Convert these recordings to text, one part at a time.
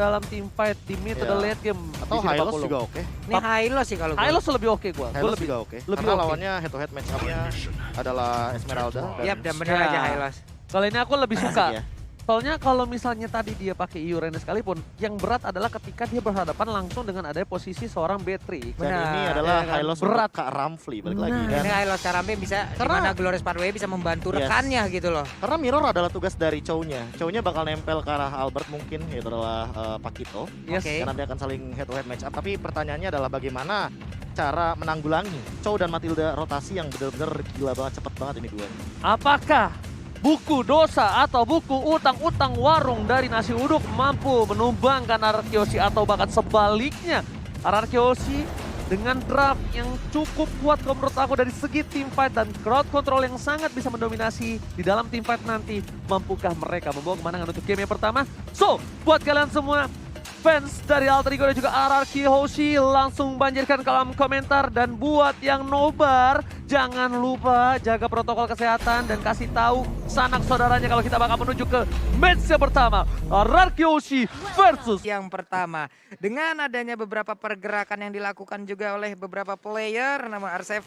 dalam team fight di mid atau late game. Atau Hylos juga oke. Ini Hylos sih kalau gue. Hylos lebih oke gua. Hylos juga oke. lebih Karena oke. lawannya head to head match up-nya adalah Esmeralda. Yap, dan bener Ya. aja Hylos. Kalau ini aku lebih suka. Iya. Soalnya kalau misalnya tadi dia pakai Iurene sekalipun, yang berat adalah ketika dia berhadapan langsung dengan adanya posisi seorang Beatrix. Dan Benar, ini adalah ya kan? Hylos Berat. Kak Ramfli balik lagi. Nah, Dan Ini Hylos Karambe bisa, Karena- dimana Glorious Pathway bisa membantu Yes. rekannya gitu loh. karena mirror adalah tugas dari Chow-nya. Chow-nya bakal nempel ke arah Albert mungkin, yaitu adalah Pakito. Yes. Oke. Karena dia akan saling head to head match up. Tapi pertanyaannya adalah bagaimana cara menanggulangi Chow dan Matilda rotasi yang benar-benar gila banget, cepet banget ini dua. Apakah buku dosa atau buku utang-utang warung dari nasi uduk mampu menumbangkan Ararkyoshi atau bahkan sebaliknya? Ararkyoshi dengan draft yang cukup kuat kalau menurut aku dari segi team fight dan crowd control yang sangat bisa mendominasi di dalam team fight nanti. Mampukah mereka membawa kemenangan untuk game yang pertama? So, buat kalian semua fans dari Alter Ego dan juga Ararkyoshi langsung banjirkan kolom komentar, dan buat yang nobar jangan lupa jaga protokol kesehatan dan kasih tahu sanak saudaranya kalau kita bakal menuju ke match yang pertama, Ararkyoshi versus Yang pertama, dengan adanya beberapa pergerakan yang dilakukan juga oleh beberapa player nama R7.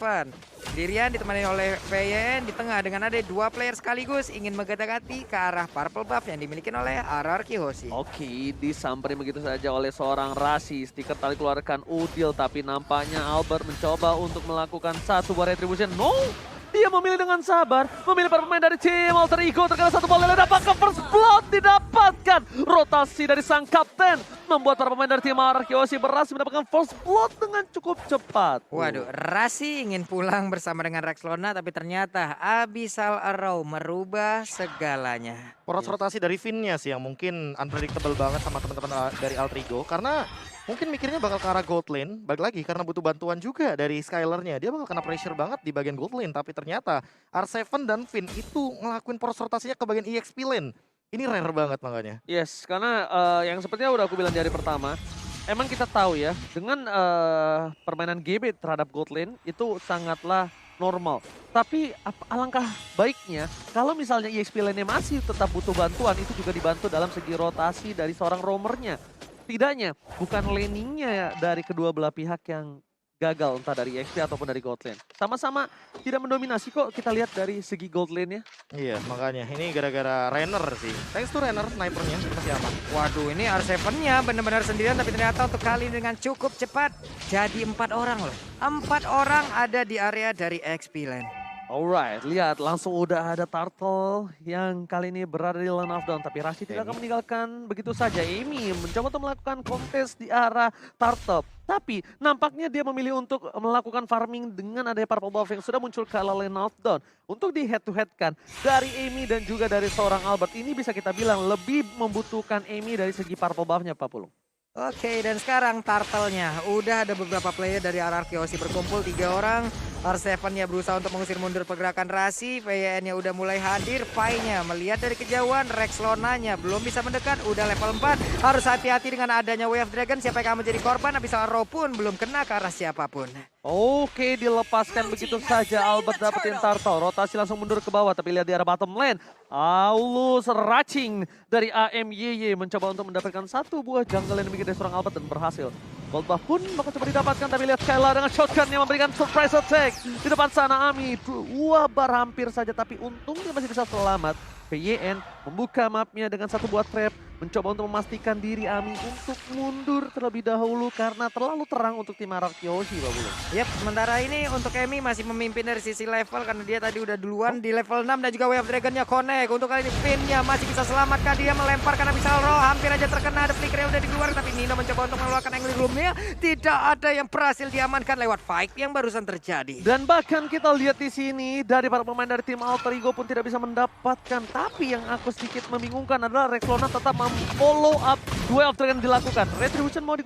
Sendirian ditemani oleh PYN di tengah dengan ada dua player sekaligus ingin menggetak-gati ke arah purple buff yang dimiliki oleh Ararkyoshi. Oke, disamperin begitu saja oleh seorang Rasi. Stiker tadi keluarkan Udil, tapi nampaknya Albert mencoba untuk melakukan satu buah retribution. No! Dia memilih dengan sabar, memilih para pemain dari tim Alter Ego, terkena satu bola lele, dapatkan first blood, didapatkan. Rotasi dari sang kapten membuat para pemain dari tim Ararkyoshi berhasil mendapatkan first blood dengan cukup cepat. Waduh, Rasi ingin pulang bersama dengan Rexlona, tapi ternyata Abyssal Arrow merubah segalanya. Poros rotasi dari Finn-nya sih yang mungkin unpredictable banget sama teman-teman dari Alter Ego. Karena mungkin mikirnya bakal ke arah gold lane, balik lagi karena butuh bantuan juga dari Skylar-nya. Dia bakal kena pressure banget di bagian gold lane, tapi ternyata R7 dan Finn itu ngelakuin poros rotasinya ke bagian EXP lane. Ini rare banget makanya. Yes, karena yang sepertinya udah aku bilang dari pertama, emang kita tahu ya, dengan permainan GB terhadap gold lane itu sangatlah normal. Tapi alangkah baiknya kalau misalnya EXP lane-nya masih tetap butuh bantuan, itu juga dibantu dalam segi rotasi dari seorang roamernya. Setidaknya bukan laningnya dari kedua belah pihak yang gagal, entah dari EXP ataupun dari gold lane. Sama-sama tidak mendominasi kok kita lihat dari segi gold lane-nya. Iya, makanya ini gara-gara Renner sih. Thanks to Renner, snipernya masih aman. Waduh, ini R7-nya benar-benar sendirian, tapi ternyata untuk kali ini dengan cukup cepat. Jadi 4 orang loh. 4 orang ada di area dari XP lane. Alright, lihat langsung udah ada Turtle yang kali ini berada di lane of down. Tapi Rashid tidak akan meninggalkan begitu saja. Amy mencoba untuk melakukan kontes di arah Turtle. Tapi nampaknya dia memilih untuk melakukan farming dengan adanya purple buff yang sudah muncul ke lane of down. Untuk di head to head kan dari Amy dan juga dari seorang Albert, ini bisa kita bilang lebih membutuhkan Amy dari segi purple buff-nya, Pak Pulung. Oke, dan sekarang Turtle-nya. Udah ada beberapa player dari Ararkyoshi berkumpul 3 orang. R7-nya berusaha untuk mengusir mundur pergerakan Rasi. PYN-nya udah mulai hadir. Pai-nya melihat dari kejauhan. Rexlona-nya belum bisa mendekat. Udah level 4. Harus hati-hati dengan adanya Wave Dragon. Siapa yang akan menjadi korban? Abyssal Arrow pun belum kena ke arah siapapun. Oke, dilepaskan begitu saja. Albert dapetin Turtle. Rotasi langsung mundur ke bawah. Tapi lihat di arah bottom lane. Aulus Racing dari AMYY mencoba untuk mendapatkan satu buah jungle yang dimiliki dari seorang Albert dan berhasil. Gold buff pun bakal coba didapatkan, tapi lihat Skylar dengan shotgun yang memberikan surprise attack. Di depan sana Ami, wabar hampir saja, tapi untungnya masih bisa selamat. PYN membuka mapnya dengan satu buah trap, mencoba untuk memastikan diri Ami untuk mundur terlebih dahulu karena terlalu terang untuk tim Ararkyoshi, Pak Bulu. Yap, sementara ini untuk Emi masih memimpin dari sisi level karena dia tadi udah duluan di level 6 dan juga Wave Dragon-nya connect. Untuk kali ini Finn-nya masih bisa selamatkan, dia melempar karena bisa roll, hampir aja terkena, ada flicker yang udah dikeluarkan, tapi Nino mencoba untuk mengeluarkan angle gloom-nya. Tidak ada yang berhasil diamankan lewat fight yang barusan terjadi. Dan bahkan kita lihat di sini dari para pemain dari tim Alter Ego pun tidak bisa mendapatkan. Tapi yang aku sedikit membingungkan adalah Rexlona tetap follow up duel yang dilakukan. Retribution mau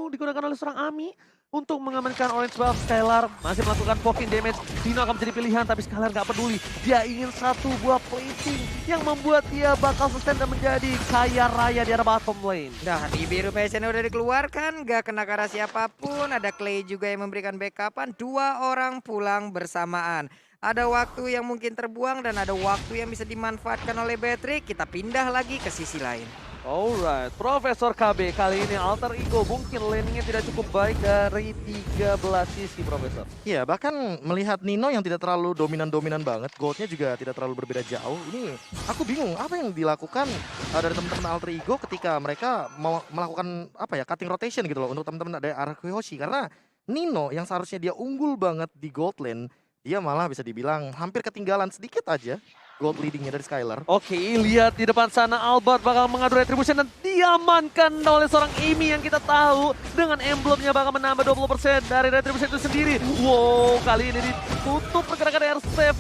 digunakan oleh seorang Ami untuk mengamankan orange buff. Skylar masih melakukan poking damage. Dino akan menjadi pilihan, tapi Skylar nggak peduli. Dia ingin satu buah plating yang membuat dia bakal sustain dan menjadi kaya raya di arah bottom lane. Nah, di biru passion udah dikeluarkan, gak kena ke arah siapapun. Ada Clay juga yang memberikan backupan. 2 orang pulang bersamaan. Ada waktu yang mungkin terbuang dan ada waktu yang bisa dimanfaatkan oleh Beatrix. Kita pindah lagi ke sisi lain. Alright, Profesor KB kali ini Alter Ego mungkin laningnya tidak cukup baik dari 13 sisi Profesor. Iya, bahkan melihat Nino yang tidak terlalu dominan-dominan banget, goldnya juga tidak terlalu berbeda jauh. Ini aku bingung apa yang dilakukan dari teman-teman Alter Ego ketika mereka mau melakukan apa ya, cutting rotation gitu loh untuk teman-teman dari RRQ Hoshi. Karena Nino yang seharusnya dia unggul banget di gold lane, dia malah bisa dibilang hampir ketinggalan sedikit aja gold leadingnya dari Skylar. Oke, lihat di depan sana Albert bakal mengadu retribution dan diamankan oleh seorang Amy yang kita tahu dengan emblemnya bakal menambah 20% dari retribution itu sendiri. Wow, kali ini ditutup pergerakan R7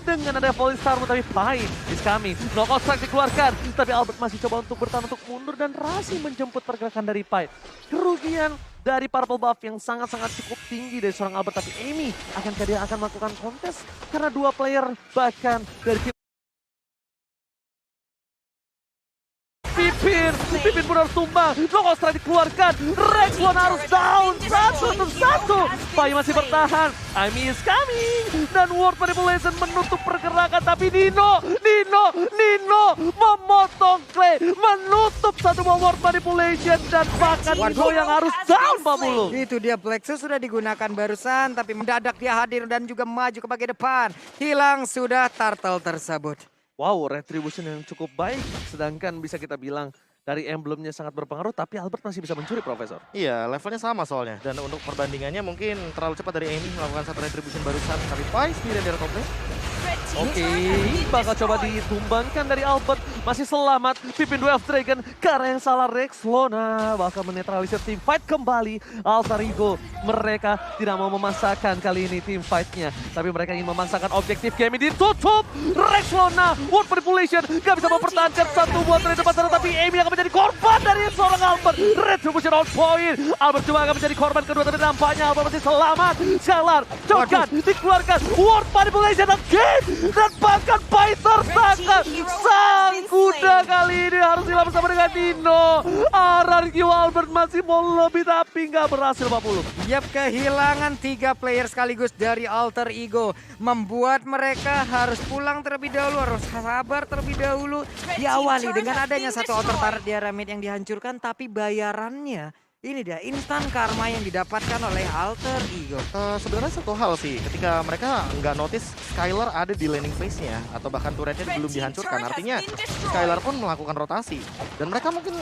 dengan ada Falling Star, tapi Pai is coming. Knockout strike dikeluarkan, tapi Albert masih coba untuk bertahan untuk mundur dan Rasi menjemput pergerakan dari Pai. Kerugian dari purple buff yang sangat-sangat cukup tinggi dari seorang Albert, tapi Amy akankah dia akan melakukan kontes karena dua player bahkan dari tim Pipin pun harus tumbang. Knockout strike dikeluarkan. Rexlon harus down. Satu. Pai masih bertahan. Amy is coming. Dan World Manipulation menutup pergerakan. Tapi Nino memotong Clay. Menutup satu World Manipulation. Dan bahkan Nino yang harus down, Pak Mulung. Itu dia, Plexus sudah digunakan barusan, tapi mendadak dia hadir dan juga maju ke bagian depan. Hilang sudah turtle tersebut. Wow, retribution yang cukup baik. Sedangkan bisa kita bilang dari emblemnya sangat berpengaruh, tapi Albert masih bisa mencuri, Profesor. Iya, levelnya sama soalnya. Dan untuk perbandingannya mungkin terlalu cepat dari Amy melakukan satu retribution barusan. Tapi Pai sendirian di top lane. Oke, bakal coba ditumbangkan dari Albert. Masih selamat, Pipin Dwarf Dragon. Karena yang salah Rexlona bakal menetralisir tim fight kembali. Alter Ego, mereka tidak mau memasakkan kali ini tim fightnya. Tapi mereka ingin memasakkan objektif game ini ditutup. Rexlona, World Manipulation, gak bisa mempertahankan satu buat dari depan sana. Tapi Amy akan menjadi korban dari seorang Albert. Retribution on point. Albert juga akan menjadi korban kedua, tapi nampaknya Albert masih selamat. Skylar, Jokan, dikeluarkan. World Manipulation again. Dan bahkan Pai tertangkap. Sang kuda kali ini harus hilang bersama dengan Nino. RRQ Albert masih mau lebih tapi nggak berhasil, Pak Pulung. Yap, kehilangan 3 player sekaligus dari Alter Ego membuat mereka harus pulang terlebih dahulu, harus sabar terlebih dahulu. Diawali dengan adanya satu outer turret di area mid yang dihancurkan, tapi bayarannya ini dia instan karma yang didapatkan oleh Alter Ego. Sebenarnya satu hal sih, ketika mereka nggak notice Skylar ada di laning phase-nya atau bahkan turretnya belum dihancurkan, artinya Skylar pun melakukan rotasi. Dan mereka mungkin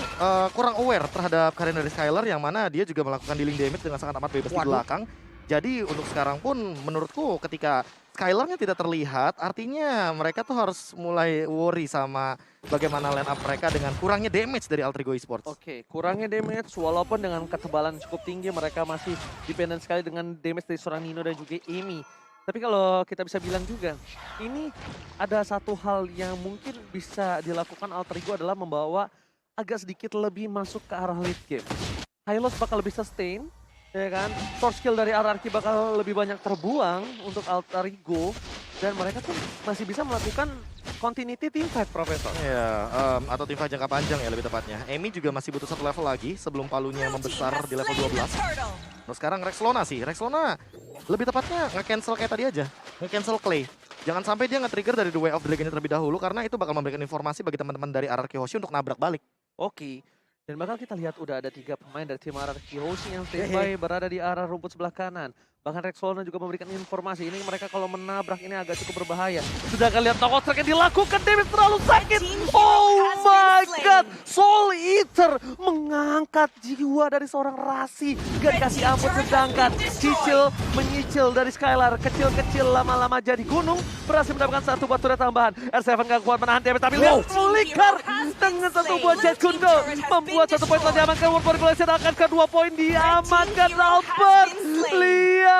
kurang aware terhadap karir dari Skylar yang mana dia juga melakukan dealing damage dengan sangat amat bebas di belakang. Jadi untuk sekarang pun menurutku ketika Skylar-nya tidak terlihat, artinya mereka tuh harus mulai worry sama bagaimana line up mereka dengan kurangnya damage dari Alter Ego Esports. Oke, kurangnya damage walaupun dengan ketebalan cukup tinggi mereka masih dependent sekali dengan damage dari seorang Nino dan juga Amy. Tapi kalau kita bisa bilang juga, ini ada satu hal yang mungkin bisa dilakukan Alter Ego adalah membawa agak sedikit lebih masuk ke arah late game. Hylos bakal lebih sustain, ya kan? Source skill dari RRQ bakal lebih banyak terbuang untuk Alter Ego. Dan mereka tuh masih bisa melakukan continuity team fight, Profesor. Iya, atau tim fight jangka panjang ya lebih tepatnya. Amy juga masih butuh satu level lagi sebelum palunya membesar di level 12. Nah sekarang Rexlona sih, Rexlona lebih tepatnya nge-cancel kayak tadi aja. Nge-cancel Clay. Jangan sampai dia nge-trigger dari The Way of Dragon terlebih dahulu karena itu bakal memberikan informasi bagi teman-teman dari RRQ Hoshi untuk nabrak balik. Oke. Dan bakal kita lihat udah ada 3 pemain dari tim RRQ Hoshi yang standby berada di arah rumput sebelah kanan. Bahkan Rexlona juga memberikan informasi, ini mereka kalau menabrak ini agak cukup berbahaya. Sudah kalian knockout strike yang dilakukan, damage terlalu sakit. Oh my god, Soul Eater mengangkat jiwa dari seorang Rasi. Gak dikasih ampun, sedangkan Cicil menyicil dari Skylar. Kecil-kecil lama-lama jadi gunung, berhasil mendapatkan satu buat turret tambahan. R7 gak kuat menahan damage, tapi lihat Flicker dengan satu buat Jet Kundo. Membuat satu poin telah diamankan, World Manipulation akan kedua poin diamankan Albert. Lihat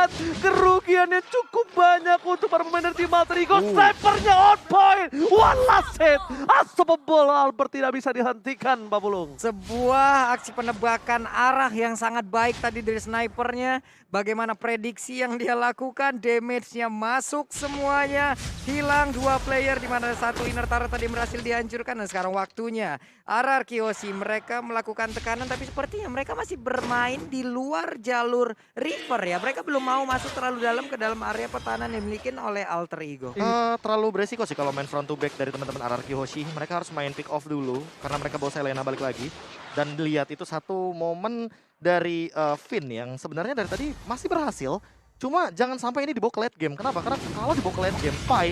kerugian yang cukup banyak untuk para pemain dari tim Alter Ego. Snipernya on point. One last hit. Unstoppable. Albert tidak bisa dihentikan, Pak Pulung. Sebuah aksi penebakan arah yang sangat baik tadi dari snipernya. Bagaimana prediksi yang dia lakukan, damage-nya masuk semuanya. Hilang 2 player di mana satu inner turret tadi berhasil dihancurkan. Dan sekarang waktunya RRQoshi mereka melakukan tekanan, tapi sepertinya mereka masih bermain di luar jalur river ya. Mereka belum mau masuk terlalu dalam ke dalam area pertahanan yang dimiliki oleh Alter Ego. Terlalu beresiko sih kalau main front to back dari teman-teman RRQoshi. Mereka harus main pick off dulu karena mereka bawa Selena balik lagi. Dan lihat itu satu momen dari Finn yang sebenarnya dari tadi masih berhasil. Cuma jangan sampai ini dibawa ke late game. Kenapa? Karena kalau dibawa ke late game, Pai,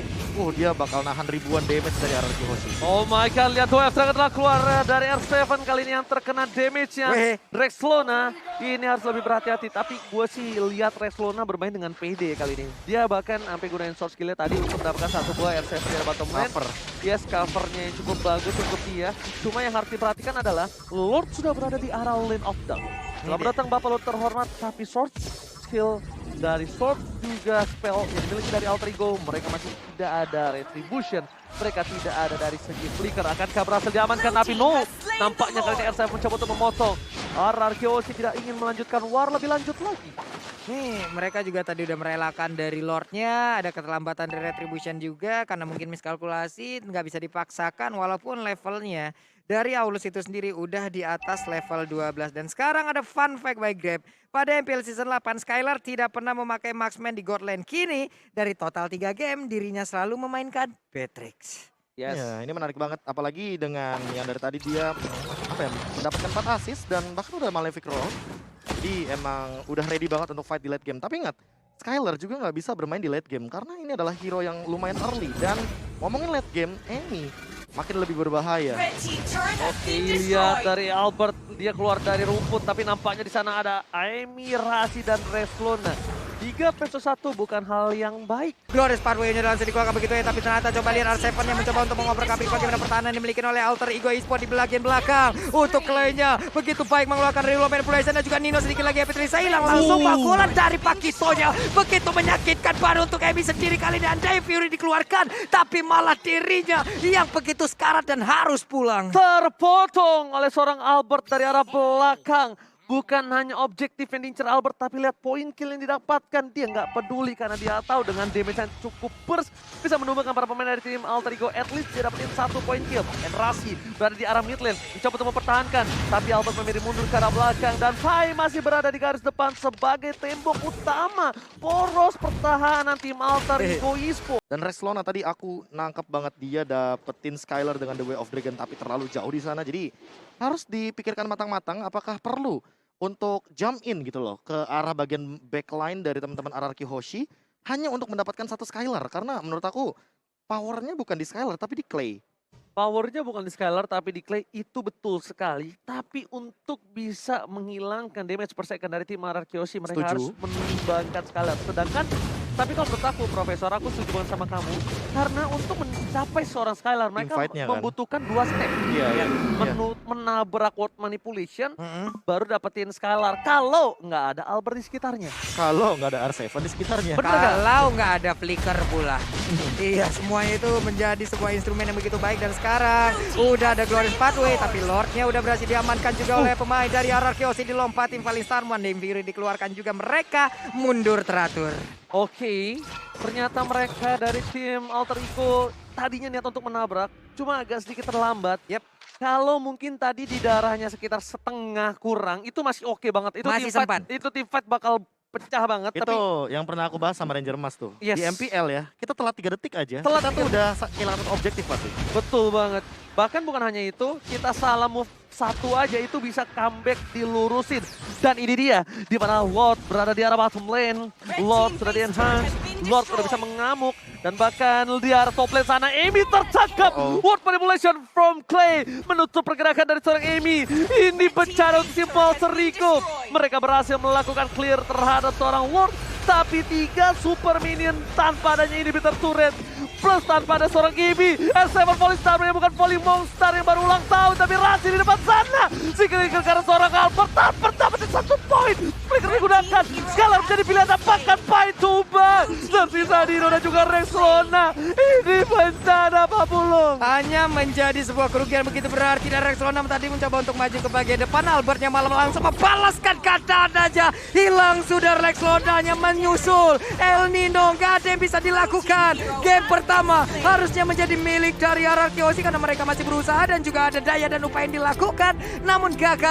dia bakal nahan ribuan damage dari RRQoshi. Oh my god, lihat WF telah keluar dari R7 kali ini yang terkena damage-nya. Rexlona ini harus lebih berhati-hati. Tapi gue sih lihat Rexlona bermain dengan PD kali ini. Dia bahkan sampai gunain short skill-nya tadi untuk mendapatkan satu buah R7 dari bottom lane. Yes, covernya yang cukup bagus untuk dia. Cuma yang harus diperhatikan adalah Lord sudah berada di arah lane of dark. Selamat datang Bapak Lord terhormat, tapi short skill dari Sword juga spell yang dimiliki dari Alter Ego, mereka masih tidak ada retribution, mereka tidak ada dari segi flicker. Akankah berhasil diamankan? Tapi no, nampaknya kali ini R7 mencoba untuk memotong. RRQoshi tidak ingin melanjutkan war lebih lanjut lagi. Nih, mereka juga tadi udah merelakan dari Lordnya, ada keterlambatan dari retribution juga karena mungkin miskalkulasi, nggak bisa dipaksakan walaupun levelnya dari Aulus itu sendiri udah di atas level 12. Dan sekarang ada fun fact by Grab. Pada MPL Season 8, Skylar tidak pernah memakai marksman di God Lane. Kini, dari total 3 game, dirinya selalu memainkan Beatrix. Yes. Ya, ini menarik banget. Apalagi dengan yang dari tadi dia mendapatkan 4 assist dan bahkan udah Malefic Roll. Jadi emang udah ready banget untuk fight di late game. Tapi ingat, Skylar juga nggak bisa bermain di late game karena ini adalah hero yang lumayan early. Dan ngomongin late game, Amy makin lebih berbahaya. Oke, lihat dari Albert, dia keluar dari rumput, tapi nampaknya di sana ada Amy, Rasi, dan Rexlona. 3 versus 1 bukan hal yang baik. Glorious pathway-nya langsung dikeluarkan begitu ya, tapi ternyata coba lihat R7 yang mencoba untuk mengoper-kapik bagaimana pertahanan yang dimiliki oleh Alter Ego Esports di bagian belakang. Untuk Clay-nya begitu baik mengeluarkan reload manipulation dan juga Nino sedikit lagi Epitri hilang langsung pukulan dari Pakitonya. Begitu menyakitkan baru untuk Amy sendiri kali ini, Andai Fury dikeluarkan, tapi malah dirinya yang begitu sekarat dan harus pulang. Terpotong oleh seorang Albert dari arah belakang. Bukan hanya objektif yang diincar Albert, tapi lihat poin kill yang didapatkan. Dia nggak peduli karena dia tahu dengan damage yang cukup burst bisa menumbangkan para pemain dari tim Alter Ego. At least dia dapetin 1 poin kill. And Rasi berada di arah mid lane, mencoba untuk mempertahankan. Tapi Albert memilih mundur ke arah belakang. Dan Pai masih berada di garis depan sebagai tembok utama poros pertahanan tim Alter Ego Esports. Dan Rexlona tadi aku nangkep banget dia dapetin Skylar dengan The Way of Dragon tapi terlalu jauh di sana. Jadi harus dipikirkan matang-matang apakah perlu untuk jump in gitu loh ke arah bagian backline dari teman-teman RRQoshi hanya untuk mendapatkan 1 Skylar. Karena menurut aku powernya bukan di Skylar tapi di Clay. Powernya bukan di Skylar tapi di Clay, itu betul sekali. Tapi untuk bisa menghilangkan damage per second dari tim RRQoshi mereka harus menimbangkan Skylar. Sedangkan tapi kalau menurut aku, Profesor, aku setuju banget sama kamu. Karena untuk mencapai seorang Skylar, mereka membutuhkan 2 step. Menabrak word manipulation, baru dapetin Skylar. Kalau nggak ada Albert di sekitarnya. Kalau nggak ada R7 di sekitarnya. Kalau nggak ada flicker pula. Iya, semuanya itu menjadi sebuah instrumen yang begitu baik. Dan sekarang udah ada Glorious Pathway, tapi Lordnya udah berhasil diamankan juga oleh pemain dari RRQoshi. Dilompatin paling Starman, Dame Fury dikeluarkan juga. Mereka mundur teratur. Oke, ternyata mereka dari tim Alter Ego tadinya niat untuk menabrak, cuma agak sedikit terlambat. Kalau mungkin tadi di darahnya sekitar setengah kurang, itu masih oke banget. Itu masih sempat. Itu team fight bakal pecah banget. Itu tapi yang pernah aku bahas sama Ranger Mas tuh. Yes. Di MPL ya, kita telat 3 detik aja. Telat kita tuh udah kehilangan objektif pasti. Betul banget. Bahkan bukan hanya itu, kita salah move 1 aja itu bisa comeback dilurusin. Dan ini dia, di mana Lord berada di arah bottom lane. Lord sudah di-enhance, Lord sudah bisa mengamuk. Dan bahkan di arah top lane sana, Amy tercakap. Word manipulation from Clay menutup pergerakan dari seorang Amy. Ini bencana untuk tim Alter Ego. Mereka berhasil melakukan clear terhadap seorang Lord. Tapi 3 super minion tanpa adanya inhibitor turret. Plus tanpa ada seorang Gibi. S7 Volley Star bukan Volley Monster yang baru ulang tahun. Tapi Rasi di depan sana. Si Flicker karena seorang Albert dapat 1 poin. Flicker digunakan. Scalar menjadi pilihan tampakan Pai tumbang. Tersisa Dino dan juga Rexona. Ini bencana Pak Pulung. Hanya menjadi sebuah kerugian begitu berarti. Dan Rexona tadi mencoba untuk maju ke bagian depan. Albertnya malah langsung membalaskan kata aja. Hilang sudah Rexona-nya menyusul. El Nino gak ada yang bisa dilakukan. Game pertama harusnya menjadi milik dari RRQ Osi karena mereka masih berusaha dan juga ada daya dan upaya yang dilakukan. Namun gagal.